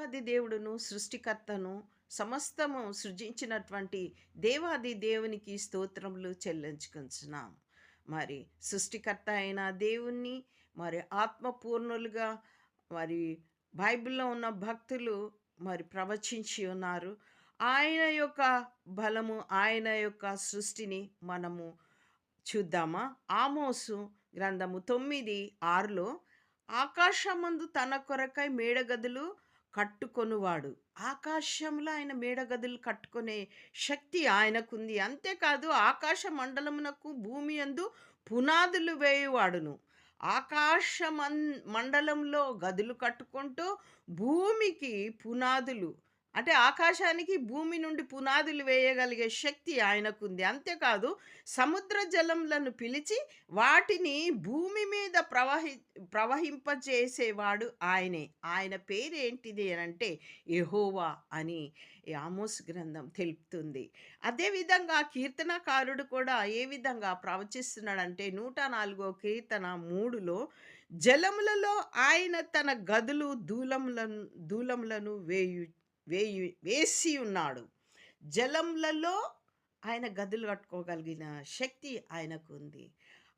దేవాది దేవుడును, సృష్టికర్తను, సమస్తము సృజించినటువంటి దేవాది దేవునికి స్తోత్రములు చెల్లించుకొంచున్నాం. మరి సృష్టికర్త అయిన దేవుణ్ణి, మరి ఆత్మపూర్ణులుగా, మరి బైబిల్‌లో ఉన్న భక్తులు మరి ప్రవచించి ఉన్నారు. ఆయన యొక్క బలము, ఆయన యొక్క సృష్టిని మనము చూద్దామా? ఆమోసు గ్రంథము 9:6లో ఆకాశమందు తన కొరకై మేడగదులు కట్టుకొనువాడు. ఆకాశంలో ఆయన మేడగదులు కట్టుకునే శక్తి ఆయనకుంది. అంతేకాదు ఆకాశ మండలమునకు భూమి యందు పునాదులు వేయువాడును. మండలంలో గదులు కట్టుకుంటూ భూమికి పునాదులు అంటే ఆకాశానికి భూమి నుండి పునాదులు వేయగలిగే శక్తి ఆయనకుంది. అంతేకాదు సముద్ర జలములను పిలిచి వాటిని భూమి మీద ప్రవహింపజేసేవాడు ఆయనే. ఆయన పేరేంటిది అనంటే యెహోవా అని ఈ ఆమోస్ గ్రంథం తెలుపుతుంది. అదేవిధంగా కీర్తనకారుడు కూడా ఏ విధంగా ప్రవచిస్తున్నాడంటే 104 కీర్తన 3లో జలములలో ఆయన తన గదులు దూలములను వేసి ఉన్నాడు. జలములలో ఆయన గదులు కట్టుకోగలిగిన శక్తి ఆయనకుంది.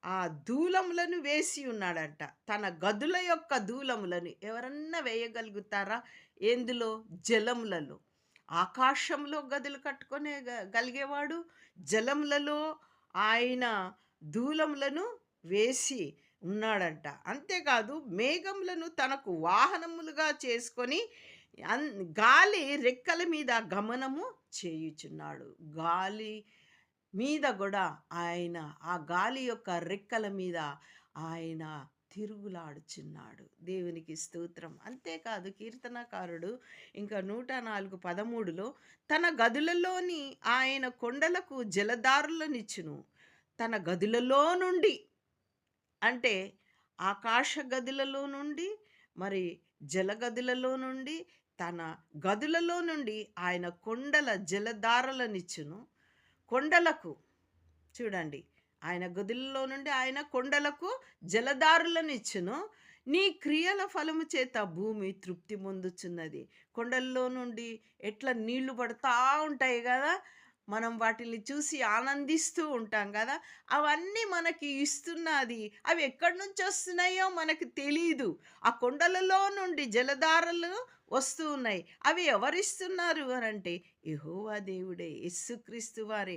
ఆ దూలములను వేసి ఉన్నాడంట. తన గదుల యొక్క దూలములను ఎవరన్నా వేయగలుగుతారా? ఎందులో? జలములలో. ఆకాశంలో గదులు కట్టుకునే గలిగేవాడు. జలములలో ఆయన దూలములను వేసి ఉన్నాడంట. అంతేకాదు మేఘములను తనకు వాహనములుగా చేసుకొని అన్ గాలి రెక్కల మీద గమనము చేయుచున్నాడు. గాలి మీద గూడా ఆయన ఆ గాలి యొక్క రెక్కల మీద ఆయన తిరుగులాడుచున్నాడు. దేవునికి స్తోత్రం. అంతేకాదు కీర్తనకారుడు ఇంకా 104:13లో తన గదులలోని ఆయన కొండలకు జలధారలనిచ్చును. తన గదులలో నుండి అంటే ఆకాశ గదులలో నుండి, మరి జలగదులలో నుండి, తన గదులలో నుండి ఆయన కొండల జలధారలనిచ్చును. కొండలకు చూడండి. ఆయన గదులలో నుండి ఆయన కొండలకు జలధారలనిచ్చును. నీ క్రియల ఫలము చేత భూమి తృప్తి పొందుచున్నది. కొండల్లో నుండి ఎట్లా నీళ్లు పడతా ఉంటాయి గదా! మనం వాటిని చూసి ఆనందిస్తూ ఉంటాం గదా! అవన్నీ మనకి ఇస్తున్నది. అవి ఎక్కడి నుంచొస్తున్నాయో మనకు తెలీదు. ఆ కొండలలో నుండి జలధారలు వస్తూ ఉన్నాయి. అవి ఎవరిస్తున్నారు అనంటే యెహోవా దేవుడే, యేసుక్రీస్తు వారే.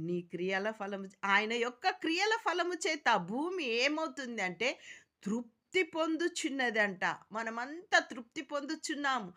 నీ క్రియల ఫలము ఆయన యొక్క క్రియల ఫలము చేత భూమి ఏమవుతుంది అంటే తృప్తి పొందుచున్నదంట. మనమంతా తృప్తి పొందుచున్నాము.